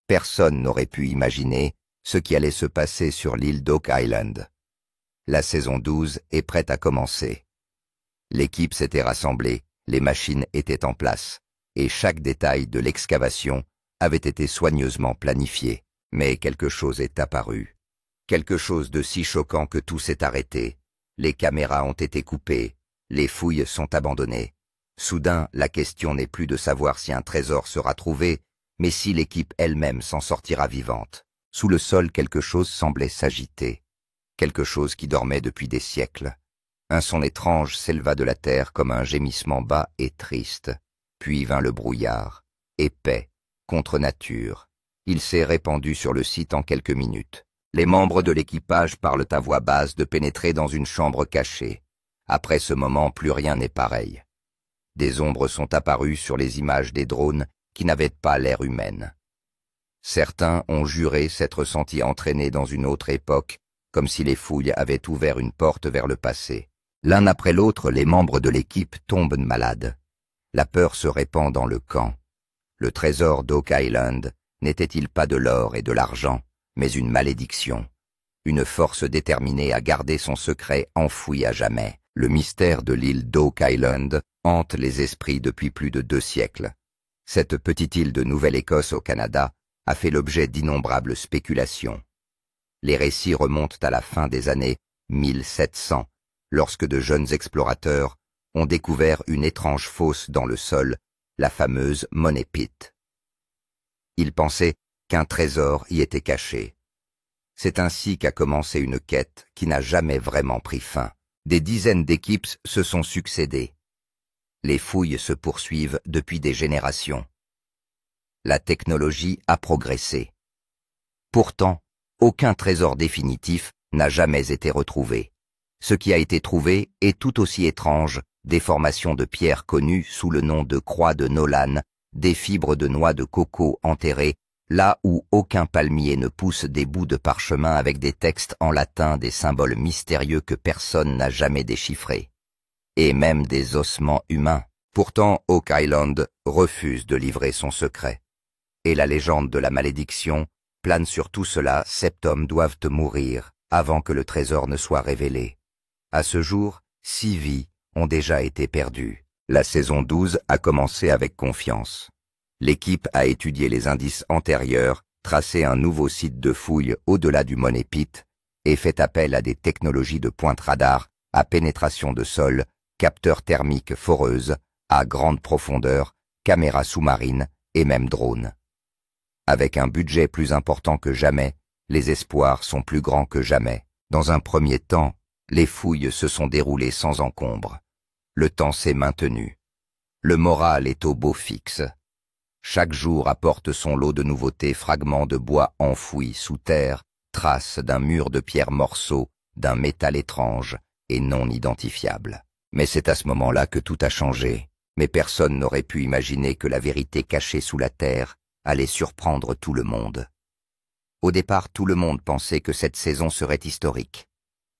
Personne n'aurait pu imaginer ce qui allait se passer sur l'île d'Oak Island. La saison 12 est prête à commencer. L'équipe s'était rassemblée, les machines étaient en place, et chaque détail de l'excavation avait été soigneusement planifié. Mais quelque chose est apparu. Quelque chose de si choquant que tout s'est arrêté. Les caméras ont été coupées, les fouilles sont abandonnées. Soudain, la question n'est plus de savoir si un trésor sera trouvé, mais si l'équipe elle-même s'en sortira vivante. Sous le sol, quelque chose semblait s'agiter. Quelque chose qui dormait depuis des siècles. Un son étrange s'éleva de la terre comme un gémissement bas et triste. Puis vint le brouillard, épais, contre nature. Il s'est répandu sur le site en quelques minutes. Les membres de l'équipage parlent à voix basse de pénétrer dans une chambre cachée. Après ce moment, plus rien n'est pareil. Des ombres sont apparues sur les images des drones qui n'avaient pas l'air humaines. Certains ont juré s'être sentis entraînés dans une autre époque, comme si les fouilles avaient ouvert une porte vers le passé. L'un après l'autre, les membres de l'équipe tombent malades. La peur se répand dans le camp. Le trésor d'Oak Island n'était-il pas de l'or et de l'argent, mais une malédiction, une force déterminée à garder son secret enfoui à jamais. Le mystère de l'île d'Oak Island hante les esprits depuis plus de 2 siècles. Cette petite île de Nouvelle-Écosse au Canada a fait l'objet d'innombrables spéculations. Les récits remontent à la fin des années 1700, lorsque de jeunes explorateurs ont découvert une étrange fosse dans le sol, la fameuse Money Pit. Ils pensaient qu'un trésor y était caché. C'est ainsi qu'a commencé une quête qui n'a jamais vraiment pris fin. Des dizaines d'équipes se sont succédées. Les fouilles se poursuivent depuis des générations. La technologie a progressé. Pourtant, aucun trésor définitif n'a jamais été retrouvé. Ce qui a été trouvé est tout aussi étrange, des formations de pierres connues sous le nom de croix de Nolan, des fibres de noix de coco enterrées, là où aucun palmier ne pousse, des bouts de parchemin avec des textes en latin, des symboles mystérieux que personne n'a jamais déchiffrés. Et même des ossements humains. Pourtant, Oak Island refuse de livrer son secret. Et la légende de la malédiction plane sur tout cela. 7 hommes doivent mourir avant que le trésor ne soit révélé. À ce jour, 6 vies ont déjà été perdues. La saison 12 a commencé avec confiance. L'équipe a étudié les indices antérieurs, tracé un nouveau site de fouille au-delà du Money Pit et fait appel à des technologies de pointe radar à pénétration de sol, capteurs thermiques foreuses, à grande profondeur, caméras sous-marines et même drones. Avec un budget plus important que jamais, les espoirs sont plus grands que jamais. Dans un premier temps, les fouilles se sont déroulées sans encombre. Le temps s'est maintenu. Le moral est au beau fixe. Chaque jour apporte son lot de nouveautés, fragments de bois enfouis sous terre, traces d'un mur de pierre, morceaux d'un métal étrange et non identifiable. Mais c'est à ce moment-là que tout a changé. Mais personne n'aurait pu imaginer que la vérité cachée sous la terre allait surprendre tout le monde. Au départ, tout le monde pensait que cette saison serait historique.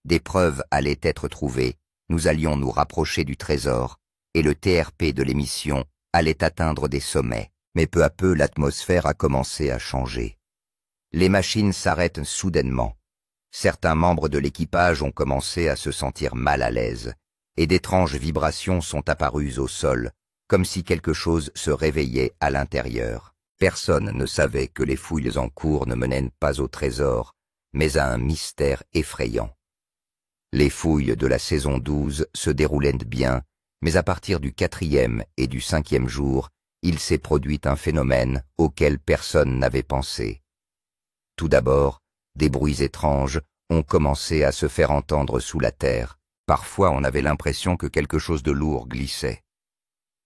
Des preuves allaient être trouvées, nous allions nous rapprocher du trésor, et le TRP de l'émission allait atteindre des sommets. Mais peu à peu, l'atmosphère a commencé à changer. Les machines s'arrêtent soudainement. Certains membres de l'équipage ont commencé à se sentir mal à l'aise, et d'étranges vibrations sont apparues au sol, comme si quelque chose se réveillait à l'intérieur. Personne ne savait que les fouilles en cours ne menaient pas au trésor, mais à un mystère effrayant. Les fouilles de la saison 12 se déroulaient bien, mais à partir du 4e et du 5e jour, il s'est produit un phénomène auquel personne n'avait pensé. Tout d'abord, des bruits étranges ont commencé à se faire entendre sous la terre. Parfois, on avait l'impression que quelque chose de lourd glissait.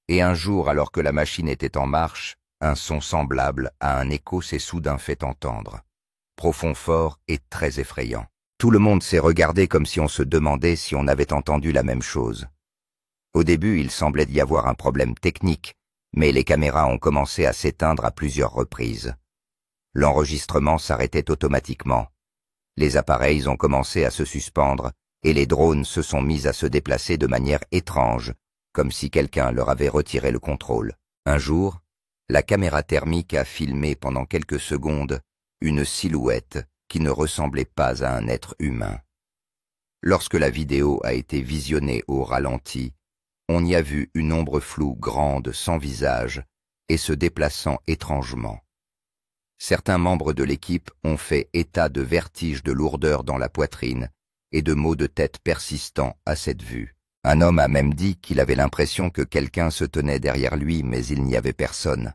Et un jour, alors que la machine était en marche, un son semblable à un écho s'est soudain fait entendre. Profond, fort et très effrayant. Tout le monde s'est regardé comme si on se demandait si on avait entendu la même chose. Au début, il semblait y avoir un problème technique, mais les caméras ont commencé à s'éteindre à plusieurs reprises. L'enregistrement s'arrêtait automatiquement. Les appareils ont commencé à se suspendre et les drones se sont mis à se déplacer de manière étrange, comme si quelqu'un leur avait retiré le contrôle. Un jour, La caméra thermique a filmé pendant quelques secondes une silhouette qui ne ressemblait pas à un être humain. Lorsque la vidéo a été visionnée au ralenti, on y a vu une ombre floue grande sans visage et se déplaçant étrangement. Certains membres de l'équipe ont fait état de vertiges de lourdeur dans la poitrine et de maux de tête persistants à cette vue. Un homme a même dit qu'il avait l'impression que quelqu'un se tenait derrière lui, mais il n'y avait personne.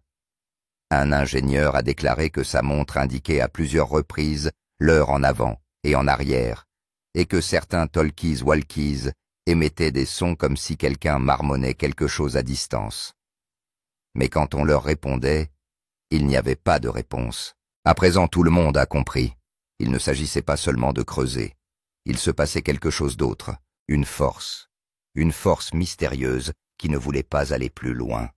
Un ingénieur a déclaré que sa montre indiquait à plusieurs reprises l'heure en avant et en arrière, et que certains talkies-walkies émettaient des sons comme si quelqu'un marmonnait quelque chose à distance. Mais quand on leur répondait, il n'y avait pas de réponse. À présent, tout le monde a compris. Il ne s'agissait pas seulement de creuser. Il se passait quelque chose d'autre, une force mystérieuse qui ne voulait pas aller plus loin.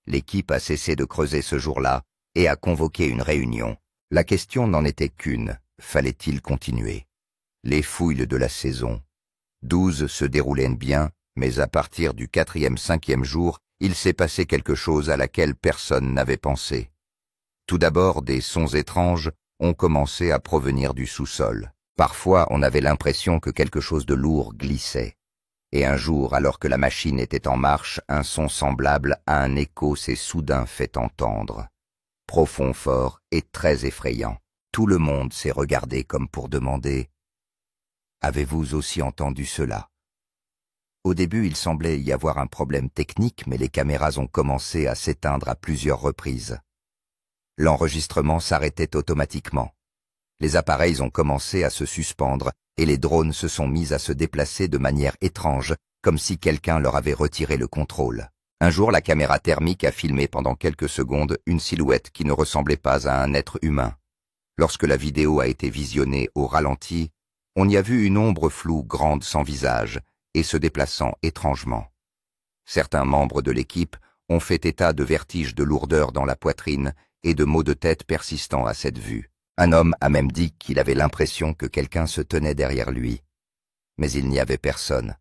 L'équipe a cessé de creuser ce jour-là et a convoqué une réunion. La question n'en était qu'une, fallait-il continuer? Les fouilles de la saison 12 se déroulaient bien, mais à partir du 4e, 5e jour, il s'est passé quelque chose à laquelle personne n'avait pensé. Tout d'abord, des sons étranges ont commencé à provenir du sous-sol. Parfois, on avait l'impression que quelque chose de lourd glissait. Et un jour, alors que la machine était en marche, un son semblable à un écho s'est soudain fait entendre. Profond, fort et très effrayant. Tout le monde s'est regardé comme pour demander « Avez-vous aussi entendu cela ?» Au début, il semblait y avoir un problème technique, mais les caméras ont commencé à s'éteindre à plusieurs reprises. L'enregistrement s'arrêtait automatiquement. Les appareils ont commencé à se suspendre et les drones se sont mis à se déplacer de manière étrange, comme si quelqu'un leur avait retiré le contrôle. Un jour, la caméra thermique a filmé pendant quelques secondes une silhouette qui ne ressemblait pas à un être humain. Lorsque la vidéo a été visionnée au ralenti, on y a vu une ombre floue grande sans visage et se déplaçant étrangement. Certains membres de l'équipe ont fait état de vertiges de lourdeur dans la poitrine et de maux de tête persistants à cette vue. Un homme a même dit qu'il avait l'impression que quelqu'un se tenait derrière lui. Mais il n'y avait personne.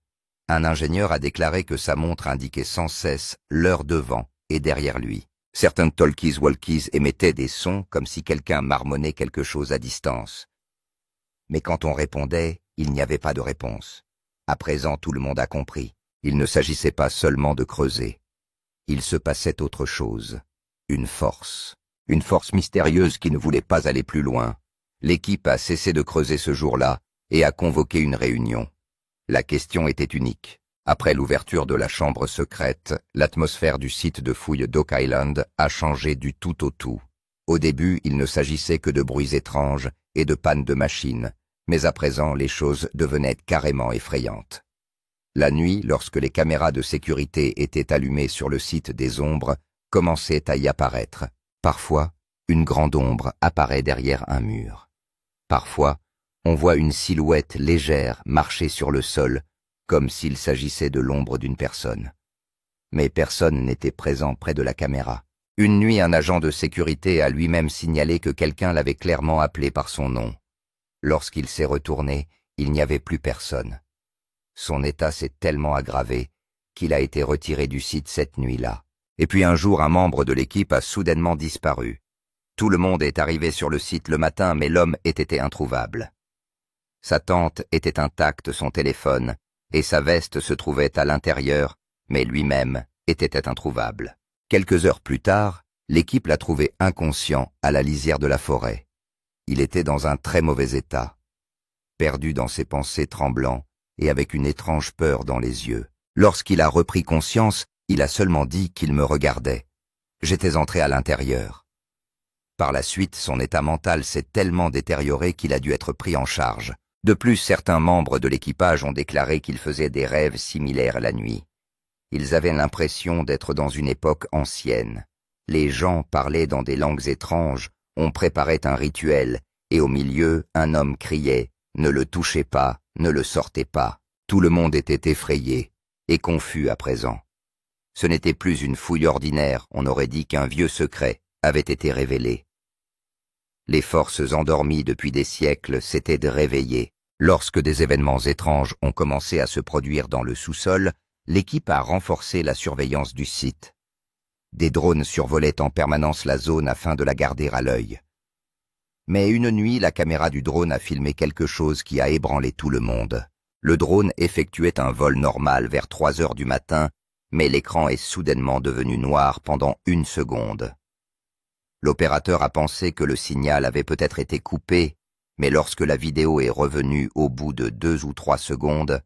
Un ingénieur a déclaré que sa montre indiquait sans cesse l'heure devant et derrière lui. Certains talkies-walkies émettaient des sons comme si quelqu'un marmonnait quelque chose à distance. Mais quand on répondait, il n'y avait pas de réponse. À présent, tout le monde a compris. Il ne s'agissait pas seulement de creuser. Il se passait autre chose. Une force mystérieuse qui ne voulait pas aller plus loin. L'équipe a cessé de creuser ce jour-là et a convoqué une réunion. La question était unique. Après l'ouverture de la chambre secrète, l'atmosphère du site de fouille d'Oak Island a changé du tout au tout. Au début, il ne s'agissait que de bruits étranges et de pannes de machines, mais à présent, les choses devenaient carrément effrayantes. La nuit, lorsque les caméras de sécurité étaient allumées sur le site des ombres, commençaient à y apparaître. Parfois, une grande ombre apparaît derrière un mur. Parfois, on voit une silhouette légère marcher sur le sol, comme s'il s'agissait de l'ombre d'une personne. Mais personne n'était présent près de la caméra. Une nuit, un agent de sécurité a lui-même signalé que quelqu'un l'avait clairement appelé par son nom. Lorsqu'il s'est retourné, il n'y avait plus personne. Son état s'est tellement aggravé qu'il a été retiré du site cette nuit-là. Et puis un jour, un membre de l'équipe a soudainement disparu. Tout le monde est arrivé sur le site le matin, mais l'homme était introuvable. Sa tente était intacte, son téléphone, et sa veste se trouvait à l'intérieur, mais lui-même était introuvable. Quelques heures plus tard, l'équipe l'a trouvé inconscient à la lisière de la forêt. Il était dans un très mauvais état, perdu dans ses pensées, tremblant, et avec une étrange peur dans les yeux. Lorsqu'il a repris conscience, il a seulement dit qu'il me regardait. J'étais entré à l'intérieur. Par la suite, son état mental s'est tellement détérioré qu'il a dû être pris en charge. De plus, certains membres de l'équipage ont déclaré qu'ils faisaient des rêves similaires la nuit. Ils avaient l'impression d'être dans une époque ancienne. Les gens parlaient dans des langues étranges, on préparait un rituel, et au milieu, un homme criait « Ne le touchez pas, ne le sortez pas ». Tout le monde était effrayé et confus à présent. Ce n'était plus une fouille ordinaire, on aurait dit qu'un vieux secret avait été révélé. Les forces endormies depuis des siècles s'étaient réveillées. Lorsque des événements étranges ont commencé à se produire dans le sous-sol, l'équipe a renforcé la surveillance du site. Des drones survolaient en permanence la zone afin de la garder à l'œil. Mais une nuit, la caméra du drone a filmé quelque chose qui a ébranlé tout le monde. Le drone effectuait un vol normal vers 3 heures du matin, mais l'écran est soudainement devenu noir pendant 1 seconde. L'opérateur a pensé que le signal avait peut-être été coupé, mais lorsque la vidéo est revenue au bout de 2 ou 3 secondes,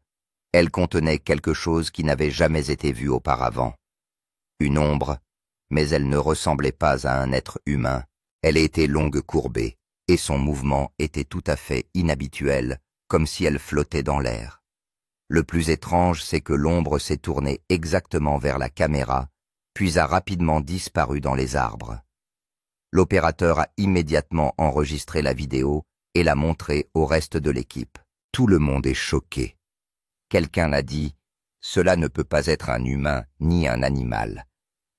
elle contenait quelque chose qui n'avait jamais été vu auparavant. Une ombre, mais elle ne ressemblait pas à un être humain. Elle était longue courbée, et son mouvement était tout à fait inhabituel, comme si elle flottait dans l'air. Le plus étrange, c'est que l'ombre s'est tournée exactement vers la caméra, puis a rapidement disparu dans les arbres. L'opérateur a immédiatement enregistré la vidéo et l'a montrée au reste de l'équipe. Tout le monde est choqué. Quelqu'un a dit « Cela ne peut pas être un humain ni un animal ».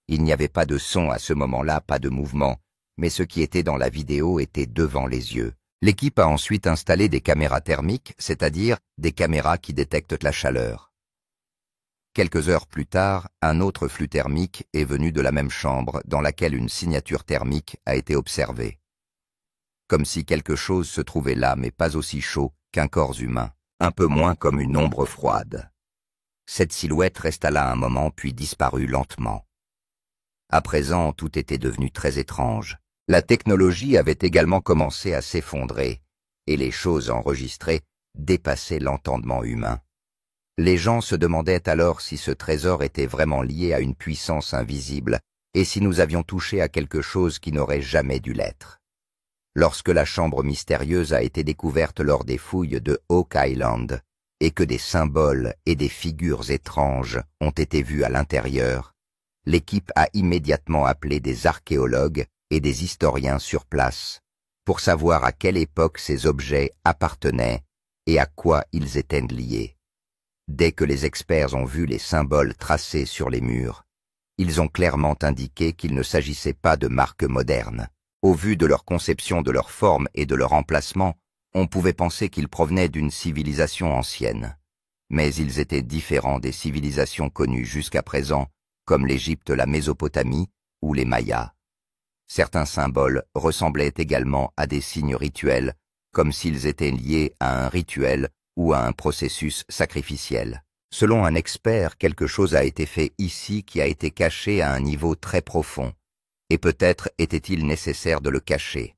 Il n'y avait pas de son à ce moment-là, pas de mouvement, mais ce qui était dans la vidéo était devant les yeux. L'équipe a ensuite installé des caméras thermiques, c'est-à-dire des caméras qui détectent la chaleur. Quelques heures plus tard, un autre flux thermique est venu de la même chambre dans laquelle une signature thermique a été observée. Comme si quelque chose se trouvait là, mais pas aussi chaud qu'un corps humain, un peu moins comme une ombre froide. Cette silhouette resta là un moment puis disparut lentement. À présent, tout était devenu très étrange. La technologie avait également commencé à s'effondrer, et les choses enregistrées dépassaient l'entendement humain. Les gens se demandaient alors si ce trésor était vraiment lié à une puissance invisible, et si nous avions touché à quelque chose qui n'aurait jamais dû l'être. Lorsque la chambre mystérieuse a été découverte lors des fouilles de Oak Island, et que des symboles et des figures étranges ont été vus à l'intérieur, l'équipe a immédiatement appelé des archéologues et des historiens sur place pour savoir à quelle époque ces objets appartenaient et à quoi ils étaient liés. Dès que les experts ont vu les symboles tracés sur les murs, ils ont clairement indiqué qu'il ne s'agissait pas de marques modernes. Au vu de leur conception de leur forme et de leur emplacement, on pouvait penser qu'ils provenaient d'une civilisation ancienne. Mais ils étaient différents des civilisations connues jusqu'à présent, comme l'Égypte, la Mésopotamie ou les Mayas. Certains symboles ressemblaient également à des signes rituels, comme s'ils étaient liés à un rituel ou à un processus sacrificiel. Selon un expert, quelque chose a été fait ici qui a été caché à un niveau très profond, et peut-être était-il nécessaire de le cacher.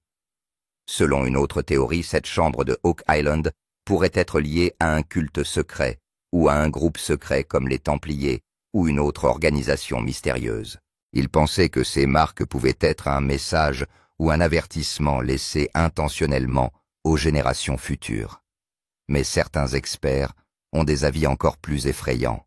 Selon une autre théorie, cette chambre de Oak Island pourrait être liée à un culte secret, ou à un groupe secret comme les Templiers, ou une autre organisation mystérieuse. Il pensait que ces marques pouvaient être un message ou un avertissement laissé intentionnellement aux générations futures. Mais certains experts ont des avis encore plus effrayants.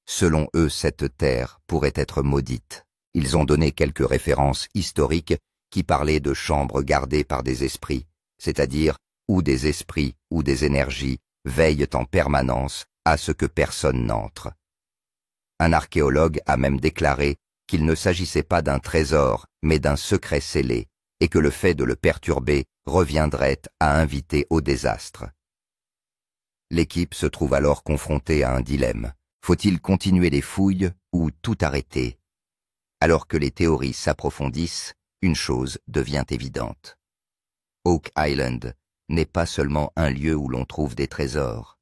Selon eux, cette terre pourrait être maudite. Ils ont donné quelques références historiques qui parlaient de chambres gardées par des esprits, c'est-à-dire où des esprits ou des énergies veillent en permanence à ce que personne n'entre. Un archéologue a même déclaré qu'il ne s'agissait pas d'un trésor, mais d'un secret scellé, et que le fait de le perturber reviendrait à inviter au désastre. L'équipe se trouve alors confrontée à un dilemme. Faut-il continuer les fouilles ou tout arrêter? Alors que les théories s'approfondissent, une chose devient évidente. Oak Island n'est pas seulement un lieu où l'on trouve des trésors.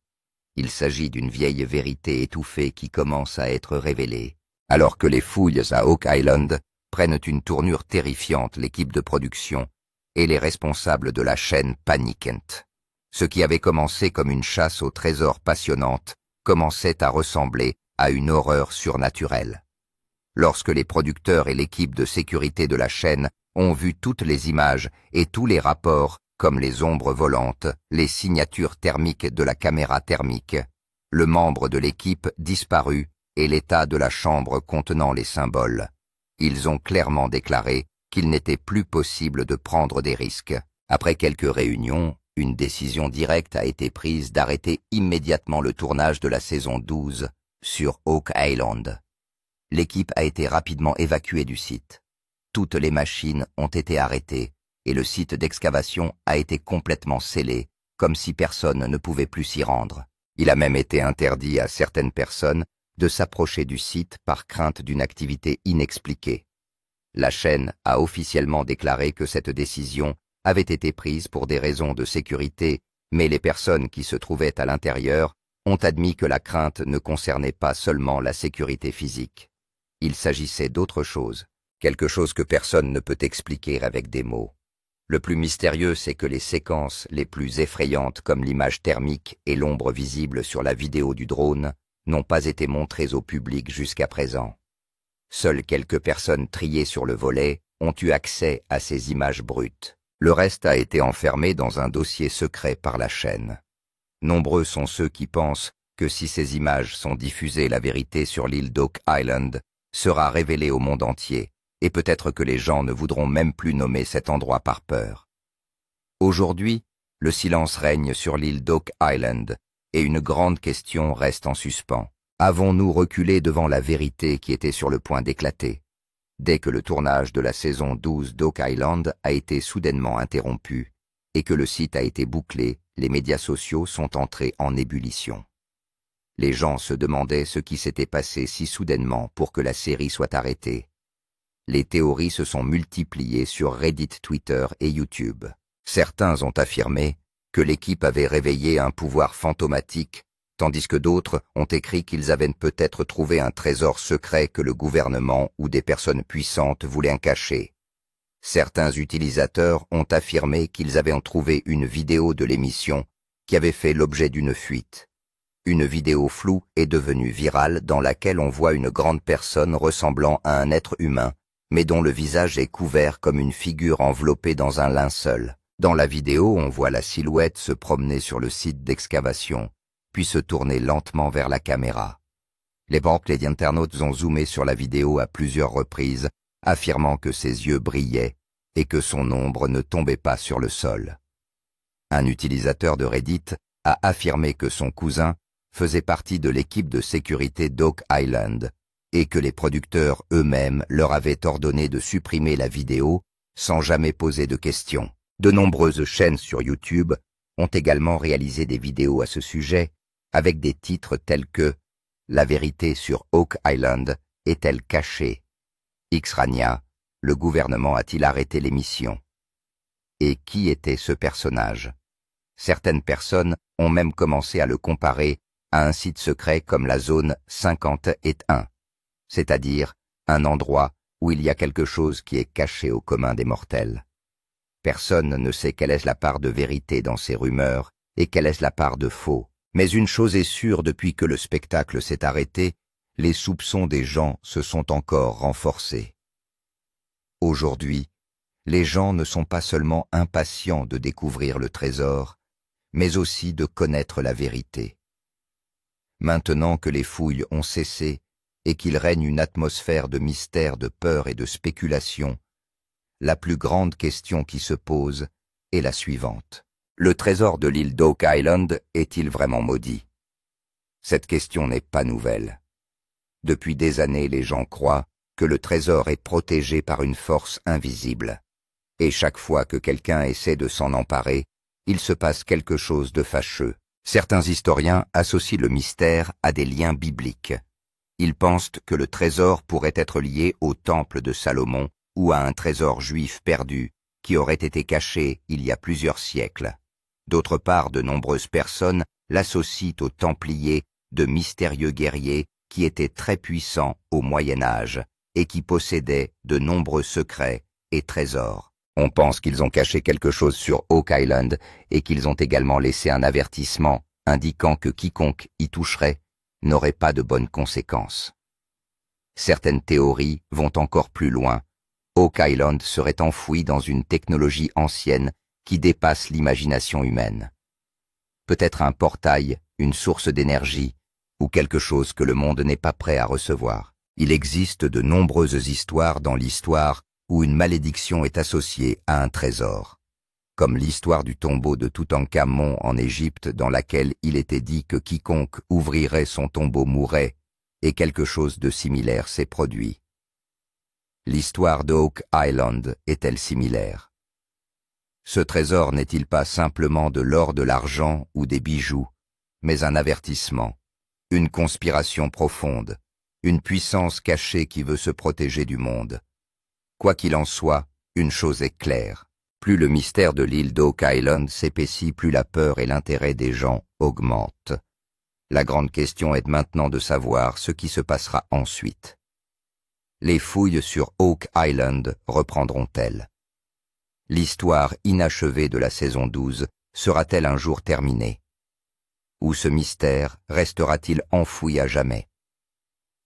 Il s'agit d'une vieille vérité étouffée qui commence à être révélée. Alors que les fouilles à Oak Island prennent une tournure terrifiante, l'équipe de production et les responsables de la chaîne paniquent. Ce qui avait commencé comme une chasse aux trésors passionnante commençait à ressembler à une horreur surnaturelle. Lorsque les producteurs et l'équipe de sécurité de la chaîne ont vu toutes les images et tous les rapports, comme les ombres volantes, les signatures thermiques de la caméra thermique, le membre de l'équipe disparut et l'état de la chambre contenant les symboles, ils ont clairement déclaré qu'il n'était plus possible de prendre des risques. Après quelques réunions, une décision directe a été prise d'arrêter immédiatement le tournage de la saison 12 sur Oak Island. L'équipe a été rapidement évacuée du site. Toutes les machines ont été arrêtées et le site d'excavation a été complètement scellé, comme si personne ne pouvait plus s'y rendre. Il a même été interdit à certaines personnes de s'approcher du site par crainte d'une activité inexpliquée. La chaîne a officiellement déclaré que cette décision avait été prise pour des raisons de sécurité, mais les personnes qui se trouvaient à l'intérieur ont admis que la crainte ne concernait pas seulement la sécurité physique. Il s'agissait d'autre chose, quelque chose que personne ne peut expliquer avec des mots. Le plus mystérieux, c'est que les séquences les plus effrayantes comme l'image thermique et l'ombre visible sur la vidéo du drone n'ont pas été montrées au public jusqu'à présent. Seules quelques personnes triées sur le volet ont eu accès à ces images brutes. Le reste a été enfermé dans un dossier secret par la chaîne. Nombreux sont ceux qui pensent que si ces images sont diffusées, la vérité sur l'île d'Oak Island sera révélée au monde entier, et peut-être que les gens ne voudront même plus nommer cet endroit par peur. Aujourd'hui, le silence règne sur l'île d'Oak Island, et une grande question reste en suspens. Avons-nous reculé devant la vérité qui était sur le point d'éclater? Dès que le tournage de la saison 12 d'Oak Island a été soudainement interrompu, et que le site a été bouclé, les médias sociaux sont entrés en ébullition. Les gens se demandaient ce qui s'était passé si soudainement pour que la série soit arrêtée. Les théories se sont multipliées sur Reddit, Twitter et YouTube. Certains ont affirmé que l'équipe avait réveillé un pouvoir fantomatique, tandis que d'autres ont écrit qu'ils avaient peut-être trouvé un trésor secret que le gouvernement ou des personnes puissantes voulaient cacher. Certains utilisateurs ont affirmé qu'ils avaient trouvé une vidéo de l'émission qui avait fait l'objet d'une fuite. Une vidéo floue est devenue virale dans laquelle on voit une grande personne ressemblant à un être humain, mais dont le visage est couvert comme une figure enveloppée dans un linceul. Dans la vidéo, on voit la silhouette se promener sur le site d'excavation, puis se tourner lentement vers la caméra. Les internautes ont zoomé sur la vidéo à plusieurs reprises, affirmant que ses yeux brillaient et que son ombre ne tombait pas sur le sol. Un utilisateur de Reddit a affirmé que son cousin faisait partie de l'équipe de sécurité d'Oak Island et que les producteurs eux-mêmes leur avaient ordonné de supprimer la vidéo sans jamais poser de questions. De nombreuses chaînes sur YouTube ont également réalisé des vidéos à ce sujet avec des titres tels que « La vérité sur Oak Island est-elle cachée ?» Xrania, le gouvernement a-t-il arrêté l'émission? Et qui était ce personnage? Certaines personnes ont même commencé à le comparer à un site secret comme la zone 51, c'est-à-dire un endroit où il y a quelque chose qui est caché au commun des mortels. Personne ne sait quelle est la part de vérité dans ces rumeurs et quelle est la part de faux. Mais une chose est sûre, depuis que le spectacle s'est arrêté, les soupçons des gens se sont encore renforcés. Aujourd'hui, les gens ne sont pas seulement impatients de découvrir le trésor, mais aussi de connaître la vérité. Maintenant que les fouilles ont cessé et qu'il règne une atmosphère de mystère, de peur et de spéculation, la plus grande question qui se pose est la suivante. Le trésor de l'île d'Oak Island est-il vraiment maudit? Cette question n'est pas nouvelle. Depuis des années, les gens croient que le trésor est protégé par une force invisible. Et chaque fois que quelqu'un essaie de s'en emparer, il se passe quelque chose de fâcheux. Certains historiens associent le mystère à des liens bibliques. Ils pensent que le trésor pourrait être lié au temple de Salomon ou à un trésor juif perdu qui aurait été caché il y a plusieurs siècles. D'autre part, de nombreuses personnes l'associent aux Templiers, de mystérieux guerriers qui étaient très puissants au Moyen Âge et qui possédaient de nombreux secrets et trésors. On pense qu'ils ont caché quelque chose sur Oak Island et qu'ils ont également laissé un avertissement indiquant que quiconque y toucherait n'aurait pas de bonnes conséquences. Certaines théories vont encore plus loin. Oak Island serait enfoui dans une technologie ancienne qui dépasse l'imagination humaine. Peut-être un portail, une source d'énergie, ou quelque chose que le monde n'est pas prêt à recevoir. Il existe de nombreuses histoires dans l'histoire où une malédiction est associée à un trésor, comme l'histoire du tombeau de Toutankhamon en Égypte dans laquelle il était dit que quiconque ouvrirait son tombeau mourrait, et quelque chose de similaire s'est produit. L'histoire d'Oak Island est-elle similaire? Ce trésor n'est-il pas simplement de l'or, de l'argent ou des bijoux, mais un avertissement, une conspiration profonde, une puissance cachée qui veut se protéger du monde? Quoi qu'il en soit, une chose est claire. Plus le mystère de l'île d'Oak Island s'épaissit, plus la peur et l'intérêt des gens augmentent. La grande question est maintenant de savoir ce qui se passera ensuite. Les fouilles sur Oak Island reprendront-elles? L'histoire inachevée de la saison 12 sera-t-elle un jour terminée? Ou ce mystère restera-t-il enfoui à jamais?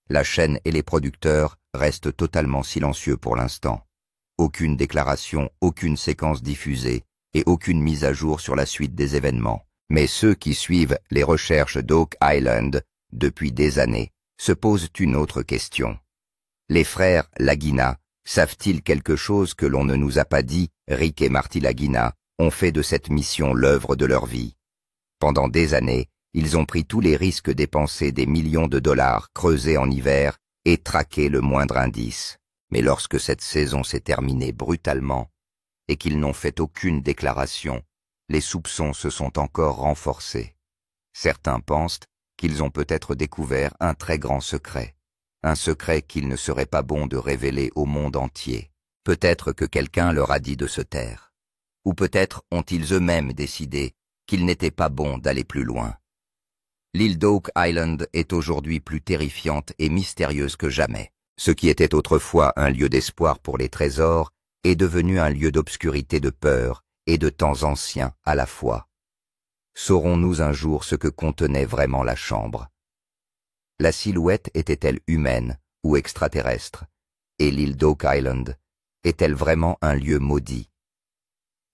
La chaîne et les producteurs restent totalement silencieux pour l'instant. Aucune déclaration, aucune séquence diffusée et aucune mise à jour sur la suite des événements. Mais ceux qui suivent les recherches d'Oak Island depuis des années se posent une autre question. Les frères Lagina savent-ils quelque chose que l'on ne nous a pas dit? Rick et Marty Lagina ont fait de cette mission l'œuvre de leur vie. Pendant des années, ils ont pris tous les risques, dépensé des millions de dollars, creusé en hiver et traqué le moindre indice. Mais lorsque cette saison s'est terminée brutalement et qu'ils n'ont fait aucune déclaration, les soupçons se sont encore renforcés. Certains pensent qu'ils ont peut-être découvert un très grand secret, un secret qu'il ne serait pas bon de révéler au monde entier. Peut-être que quelqu'un leur a dit de se taire. Ou peut-être ont-ils eux-mêmes décidé qu'il n'était pas bon d'aller plus loin. L'île d'Oak Island est aujourd'hui plus terrifiante et mystérieuse que jamais. Ce qui était autrefois un lieu d'espoir pour les trésors est devenu un lieu d'obscurité, de peur et de temps anciens à la fois. Saurons-nous un jour ce que contenait vraiment la chambre? La silhouette était-elle humaine ou extraterrestre? Et l'île d'Oak Island est-elle vraiment un lieu maudit?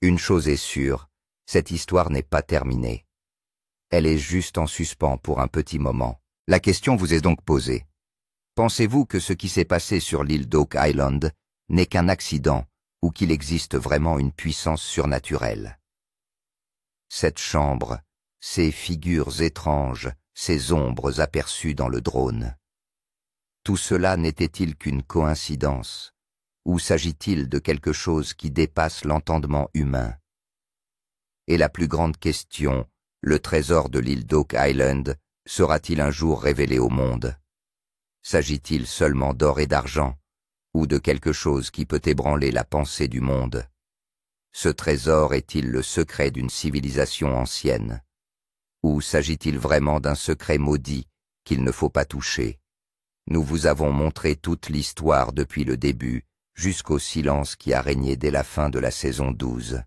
Une chose est sûre, cette histoire n'est pas terminée. Elle est juste en suspens pour un petit moment. La question vous est donc posée. Pensez-vous que ce qui s'est passé sur l'île d'Oak Island n'est qu'un accident ou qu'il existe vraiment une puissance surnaturelle? Cette chambre, ces figures étranges, ces ombres aperçues dans le drone, tout cela n'était-il qu'une coïncidence? Ou s'agit-il de quelque chose qui dépasse l'entendement humain? Et la plus grande question, le trésor de l'île d'Oak Island sera-t-il un jour révélé au monde? S'agit-il seulement d'or et d'argent, ou de quelque chose qui peut ébranler la pensée du monde? Ce trésor est-il le secret d'une civilisation ancienne? Ou s'agit-il vraiment d'un secret maudit qu'il ne faut pas toucher? Nous vous avons montré toute l'histoire depuis le début, jusqu'au silence qui a régné dès la fin de la saison 12.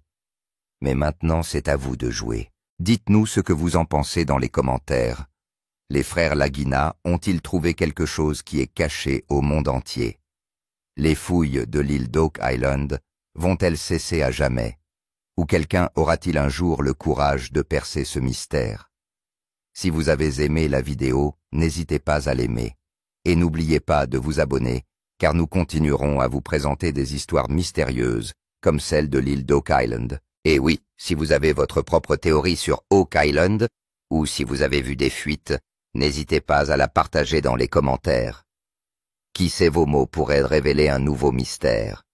Mais maintenant c'est à vous de jouer. Dites-nous ce que vous en pensez dans les commentaires. Les frères Lagina ont-ils trouvé quelque chose qui est caché au monde entier? Les fouilles de l'île d'Oak Island vont-elles cesser à jamais? Ou quelqu'un aura-t-il un jour le courage de percer ce mystère? Si vous avez aimé la vidéo, n'hésitez pas à l'aimer. Et n'oubliez pas de vous abonner, car nous continuerons à vous présenter des histoires mystérieuses, comme celle de l'île d'Oak Island. Et oui, si vous avez votre propre théorie sur Oak Island, ou si vous avez vu des fuites, n'hésitez pas à la partager dans les commentaires. Qui sait, vos mots pourraient révéler un nouveau mystère.